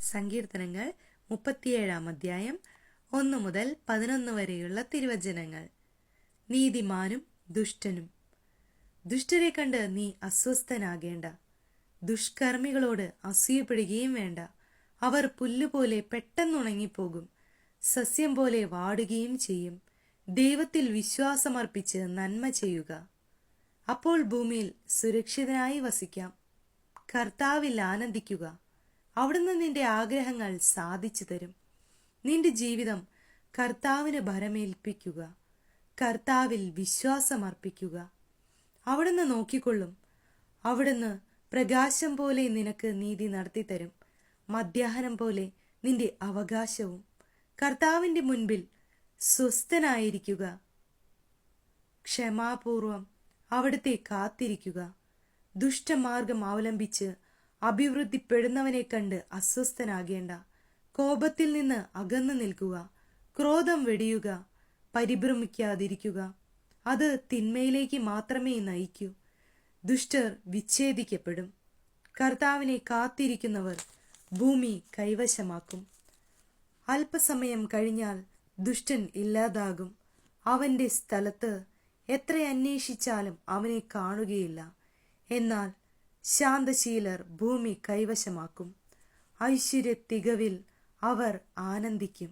സങ്കീർത്തനങ്ങൾ 37 അധ്യായം 1 മുതൽ 11 വരെയുള്ള തിരുവചനങ്ങൾ. നീതിമാനും ദുഷ്ടനും. ദുഷ്ടരെ കണ്ട് നീ അസ്വസ്ഥനാകേണ്ട, ദുഷ്കർമ്മികളോട് അസൂയപ്പെടുകയും വേണ്ട. അവർ പുല്ലുപോലെ പെട്ടെന്നുണങ്ങിപ്പോകും, സസ്യം പോലെ വാടുകയും ചെയ്യും. ദൈവത്തിൽ വിശ്വാസമർപ്പിച്ച് നന്മ ചെയ്യുക, അപ്പോൾ ഭൂമിയിൽ സുരക്ഷിതനായി വസിക്കാം. കർത്താവിൽ ആനന്ദിക്കുക, അവിടുന്ന് നിന്റെ ആഗ്രഹങ്ങൾ സാധിച്ചു തരും. നിന്റെ ജീവിതം കർത്താവിന് ഭരമേൽപ്പിക്കുക, കർത്താവിൽ വിശ്വാസമർപ്പിക്കുക. അവിടുന്ന് നോക്കിക്കൊള്ളും. അവിടുന്ന് പ്രകാശം പോലെ നിനക്ക് നീതി നടത്തിത്തരും, മധ്യാഹ്നം പോലെ നിന്റെ അവകാശവും. കർത്താവിന്റെ മുൻപിൽ സ്വസ്ഥനായിരിക്കുക, ക്ഷമാപൂർവം അവിടുത്തെ കാത്തിരിക്കുക. ദുഷ്ടമാർഗം അവലംബിച്ച് അഭിവൃദ്ധിപ്പെടുന്നവനെ കണ്ട് അസ്വസ്ഥനാകേണ്ട. കോപത്തിൽ നിന്ന് അകന്നു നിൽക്കുക, ക്രോധം വെടിയുക, പരിഭ്രമിക്കാതിരിക്കുക. അത് തിന്മയിലേക്ക് മാത്രമേ നയിക്കൂ. ദുഷ്ടർ വിച്ഛേദിക്കപ്പെടും. കർത്താവിനെ കാത്തിരിക്കുന്നവർ ഭൂമി കൈവശമാക്കും. അല്പസമയം കഴിഞ്ഞാൽ ദുഷ്ടൻ ഇല്ലാതാകും. അവന്റെ സ്ഥലത്ത് എത്ര അന്വേഷിച്ചാലും അവനെ കാണുകയില്ല. എന്നാൽ ശാന്തശീലർ ഭൂമി കൈവശമാക്കും. ഐശ്വര്യ തികവിൽ അവർ ആനന്ദിക്കും.